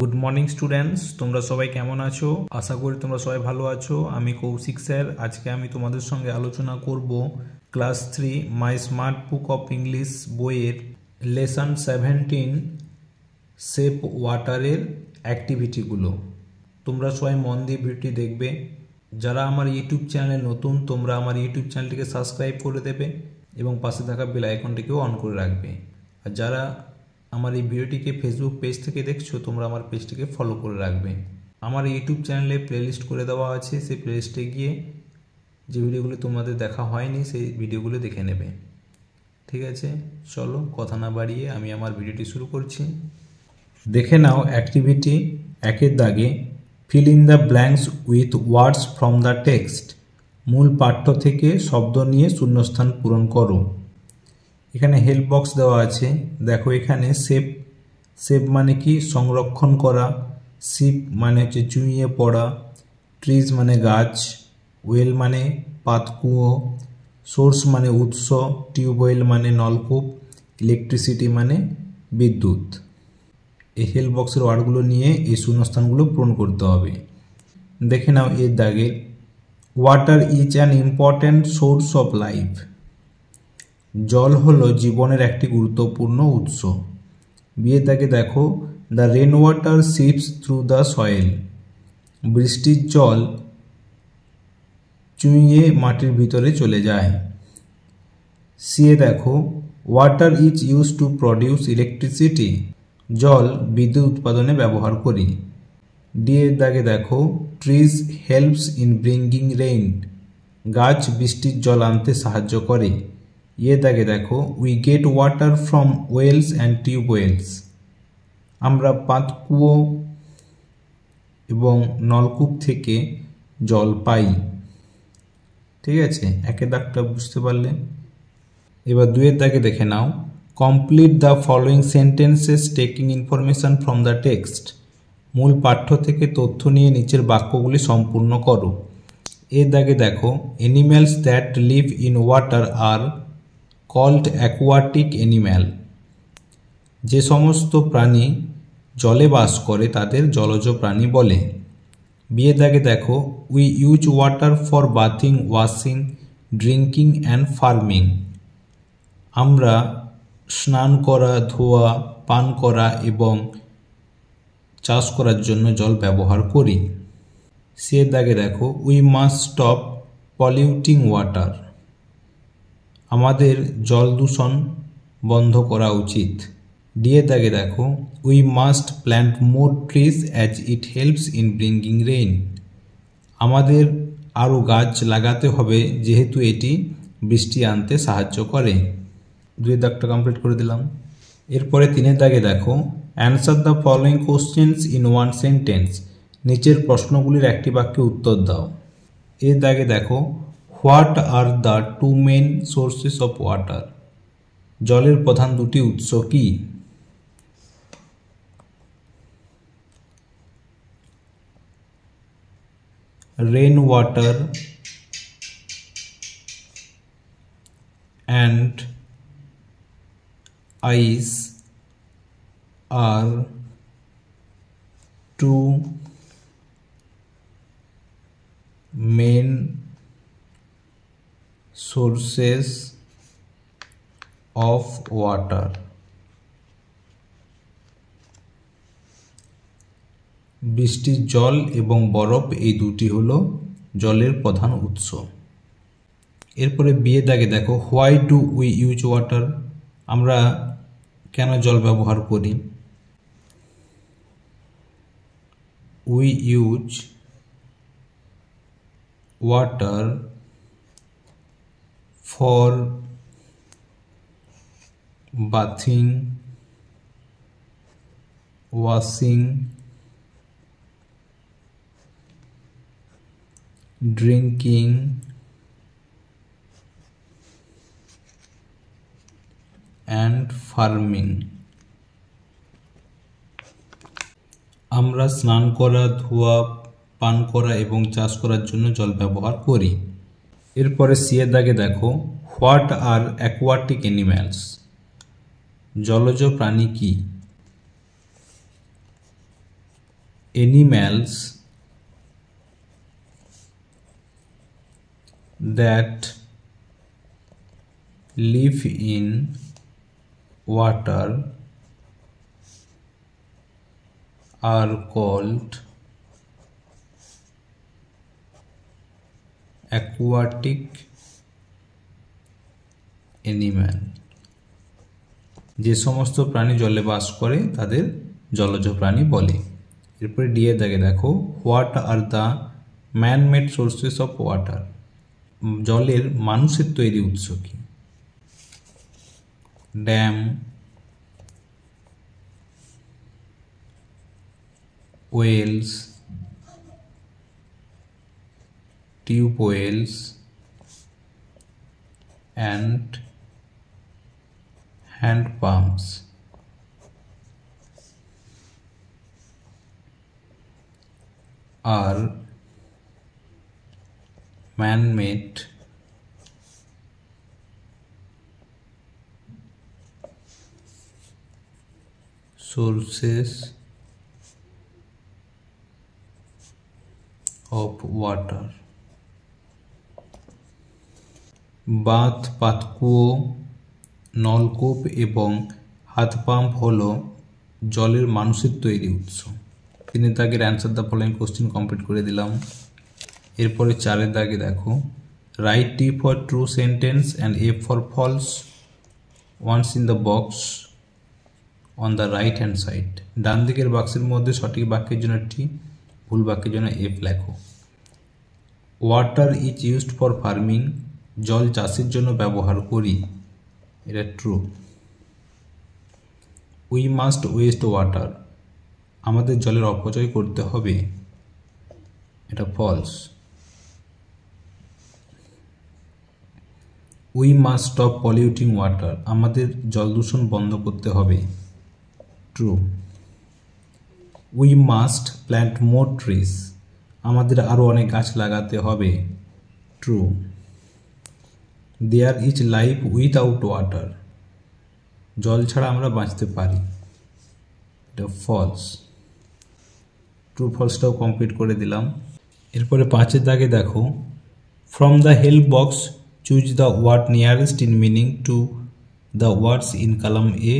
Good morning students, তোমরা সবাই কেমন আছো? আশা করি তোমরা সবাই ভালো আছো। আমি কৌশিক স্যার। আজকে আমি তোমাদের সঙ্গে আলোচনা করব class 3 my smart book of English বইয়ের লেসন 17 সেভ ওয়াটারের অ্যাক্টিভিটিগুলো। তোমরা সবাই মন দিয়ে ভিডিওটি দেখবে। যারা আমার ইউটিউব চ্যানেলে নতুন, তোমরা আমার ইউটিউব চ্যানেলটিকে সাবস্ক্রাইব করে দেবে এবং পাশে থাকা বেল আইকনটিকেও অন করে রাখবে। আর যারা আমার এই ভিডিওটিকে ফেসবুক পেজ থেকে দেখছো, তোমরা আমার পেজটিকে ফলো করে রাখবে। আমার ইউটিউব চ্যানেলে প্লেলিস্ট করে দেওয়া আছে, সেই প্লেলিস্টে গিয়ে যে ভিডিওগুলো তোমাদের দেখা হয়নি সেই ভিডিওগুলো দেখে নেবে। ঠিক আছে, চলো কথা না বাড়িয়ে আমি আমার ভিডিওটি শুরু করছি। দেখে নাও অ্যাক্টিভিটি 1-এর দাগে fill in the blanks with words from the text. মূল পাঠ্য থেকে শব্দ নিয়ে শূন্যস্থান পূরণ করো। এখানে হেল্প বক্স দেওয়া আছে। দেখো এখানে সেভ মানে কি? সংরক্ষণ করা। সিপ মানে হচ্ছে চুইয়ে পড়া। ট্রিজ মানে গাছ। ওয়েল মানে পাতকুয়ো। সোর্স মানে উৎস। টিউবওয়েল মানে নলকূপ। ইলেকট্রিসিটি মানে বিদ্যুৎ। এই হেল্প বক্সের ওয়ার্ডগুলো নিয়ে এই শূন্যস্থানগুলো পূরণ করতে হবে। দেখে নাও এর দাগে water is an important source of life. জল হলো জীবনের একটি গুরুত্বপূর্ণ উৎস। বিয়ের দাগে দেখো the rain water seeps through the soil. বৃষ্টির জল চুইয়ে মাটির ভিতরে চলে যায়। সিয়ে দেখো water is use to produce electricity. জল বিদ্যুৎ উৎপাদনে ব্যবহার করি। ডি এর দাগে দেখো trees helps in bringing rain. গাছ বৃষ্টির জল আনতে সাহায্য করে। ইয়ে দাগে দেখো we get water from Wales and tube wells. আমরা পাতকুয়ো এবং নলকূপ থেকে জল পাই। ঠিক আছে, একের দাগটা বুঝতে পারলে। এবার 2-এর দাগে দেখে নাও complete the following sentences taking information from the text. মূল পাঠ্য থেকে তথ্য নিয়ে নিচের বাক্যগুলি সম্পূর্ণ করো। এর দাগে দেখো animals that live in water are called aquatic animal. যে সমস্ত প্রাণী জলে বাস করে তাদের জলজ প্রাণী বলে। বিয়ে দাগে দেখো we use water for bathing, washing, drinking and farming. আমরা স্নান করা, ধোয়া, পান করা এবং চাষ করার জন্য জল ব্যবহার করি। সে দাগে দেখো we must stop polluting water. আমাদের জল দূষণ বন্ধ করা উচিত। ডিএ দাগে দেখো we must plant more trees as it helps in bringing rain. আমাদের আরও গাছ লাগাতে হবে যেহেতু এটি বৃষ্টি আনতে সাহায্য করে। 2-এর দাগটা কমপ্লিট করে দিলাম। এরপরে 3-এর দাগে দেখো answer the following questions in one sentence. নিচের প্রশ্নগুলির একটি বাক্যে উত্তর দাও। এর দাগে দেখো what are the two main sources of water. জলের প্রধান দুটি উৎস কি? Rain water and ice are two main sources of water. বৃষ্টির জল এবং বরফ এই দুটি হলো জলের প্রধান উৎস। এরপরে বিয়ে দাগে দেখো why do we use water. আমরা কেন জল ব্যবহার করি? We use water for bathing, washing, drinking and farming. আমরা স্নান করা, ধোয়া, পান করা এবং চাষ করার জন্য জল ব্যবহার করি। এরপরে সিয়ের দাগে দেখো হোয়াট আর অ্যাকোয়াটিক অ্যানিম্যালস। জলজ প্রাণী কি? animals that live in water are called aquatic animal. যে সমস্ত প্রাণী জলে বাস করে তাদের জলজ প্রাণী বলে। এরপরে ডি এর দাগে দেখো, what are the man made sources of water. জলের মানুষের তৈরি উৎস কি? Dam, wells, tubewells and hand pumps. Are man-made sources of water. বাঁধ, পাতকুয়ো, নলকূপ এবং হাত পাম্প হলো জলের মানুষের তৈরি উৎস। 3 দাগের answer the following question complete করে দিলাম। এরপরে 4 দাগে দেখো, write T for true sentence and F for false ones in the box on the right hand side. ডান দিকের বাক্সের মধ্যে সঠিক বাক্যের জন্য টি, ভুল বাক্যের জন্য এফ লেখো। Water is used for farming, জল চাষের জন্য ব্যবহার করি, এটা true. We must waste water, আমাদের জলের অপচয় করতে হবে, এটা false. We must stop polluting water, আমাদের জল দূষণ বন্ধ করতে হবে, true. We must plant more trees, আমাদের আরও অনেক গাছ লাগাতে হবে, true. There is life without water, জল ছাড়া আমরা বাঁচতে পারি, এটা ফলস। ট্রু ফলসটাও কমপ্লিট করে দিলাম। এরপরে 5 দাগে দেখো, from the help box choose the word nearest in meaning to the words in column A,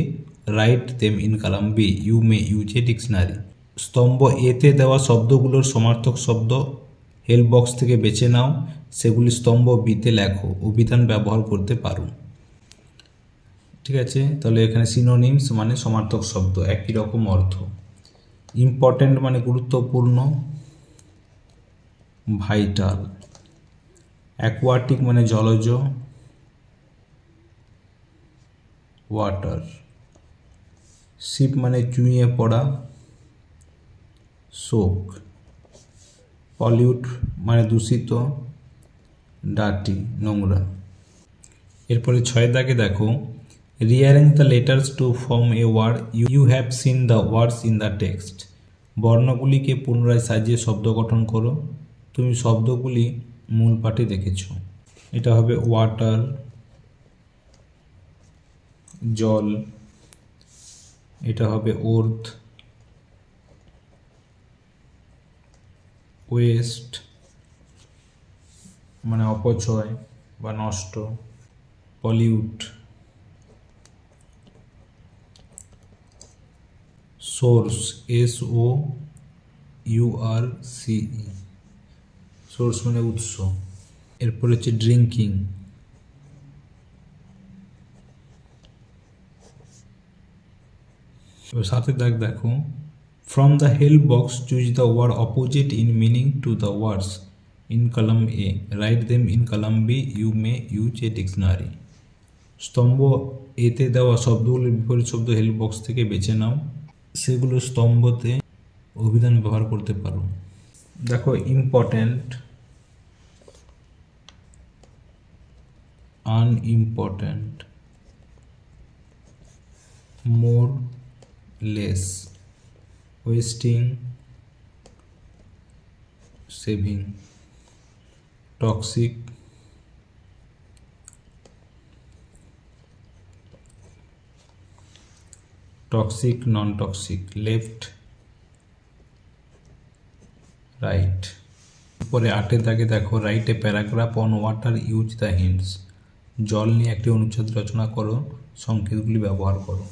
write them in column B, you may use a dictionary. স্তম্ভ এতে দেওয়া শব্দগুলোর সমার্থক শব্দ হেল্প বক্স থেকে বেছে নাও, সেগুলি স্তম্ভ বিতে লেখো, অভিধান ব্যবহার করতে পারো। ঠিক আছে, তাহলে এখানে সিনোনিমস মানে সমার্থক শব্দ, একই রকম অর্থ। ইম্পর্ট্যান্ট মানে গুরুত্বপূর্ণ, ভাইটাল। অ্যাকোয়াটিক মানে জলজ, ওয়াটার। শিপ মানে চুইয়ে পড়া, শোক। পলিউট মানে দূষিত, ডার্টি নোংরা। এরপরে 6 দাগে দেখো, rearrange the letters to form a word, you have seen the words in the text. বর্ণগুলিকে পুনরায় সাজিয়ে শব্দ গঠন করো, তুমি শব্দগুলি মূল পাঠে দেখেছ। এটা হবে ওয়াটার, জল। এটা হবে অর্থ, ওয়েস্ট মানে অপচয় বা নষ্ট, পলিউট। সোর্স, SOURCE, সোর্স মানে উৎস। এরপর হচ্ছে ড্রিঙ্কিং। সাথে দাগ দেখো, from the help box choose the word opposite in meaning to the words in column A, write them in column B, you may use a dictionary. স্তম্ভ এতে দেওয়া শব্দগুলির বিপরীত শব্দ হেল্প বক্স থেকে বেছে নাও, সেগুলো স্তম্ভতে অভিধান ব্যবহার করতে পারো। দেখো, important, unimportant, more less, wasting, saving, toxic, toxic, non toxic, left, right. পরে 8 দাগে দেখো, write a paragraph on water, use the hints. জল নিয়ে একটি অনুচ্ছেদ রচনা করো, সংকেতগুলি ব্যবহার করো।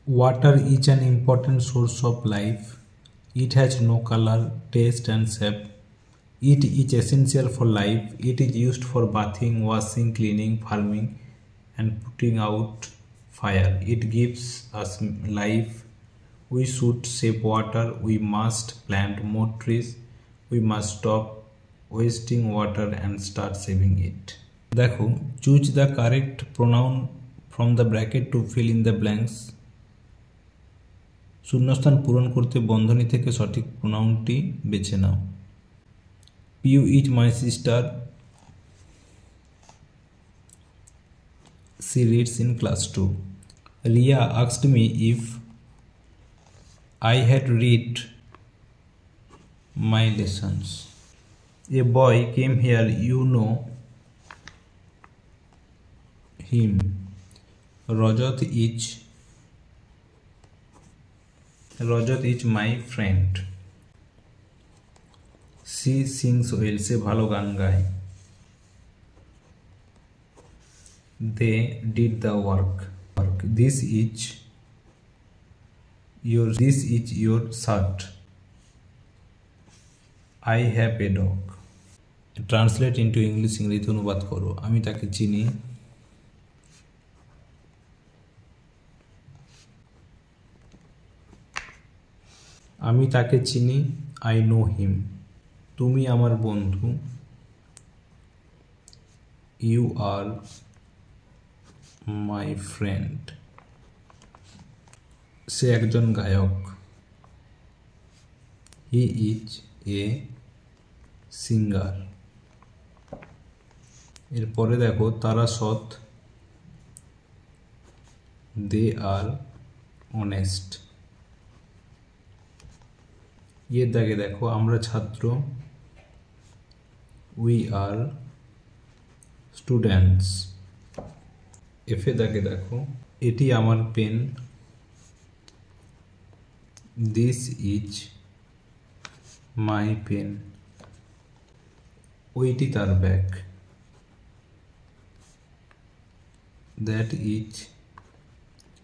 Water is an important source of life. It has no colour, taste and shape. It is essential for life. It is used for bathing, washing, cleaning, farming, and putting out fire. It gives us life. We should save water. We must plant more trees. We must stop wasting water and start saving it. দেখো, choose the correct pronoun from the bracket to fill in the blanks. শূন্যস্থান পূরণ করতে বন্ধনী থেকে সঠিক প্রোনাউনটি বেছে নাও। Piu is my sister. She reads in class 2. Ria asked me if I had read my lessons. A boy came here, you know him. Rajat is my friend. She sings well. সে ভালো গান গায়। They did the work. This is your shirt. I have a dog. Translate into English. ইংরেজি অনুবাদ করো। আমি তাকে চিনি। I know him. তুমি আমার বন্ধু। You are my friend. সে একজন গায়ক। He is a singer. এরপরে দেখো, তারা সৎ। They are honest. এর দাগে দেখো, আমরা ছাত্র। We are students. এফে দাগে দেখো, এটি আমার pen. This is my pen. ওইটি তার bag. That is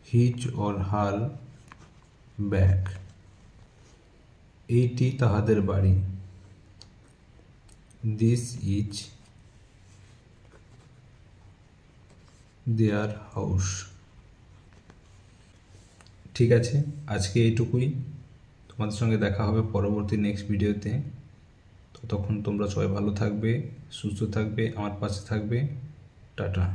his or her bag. এইটি তাহাদের বাড়ি। This is their house. ঠিক আছে, আজকে এইটুকুই। তোমাদের সঙ্গে দেখা হবে পরবর্তী নেক্সট ভিডিওতে। ততক্ষণ তোমরা সবাই ভালো থাকবে, সুস্থ থাকবে, আমার পাশে থাকবে। টাটা।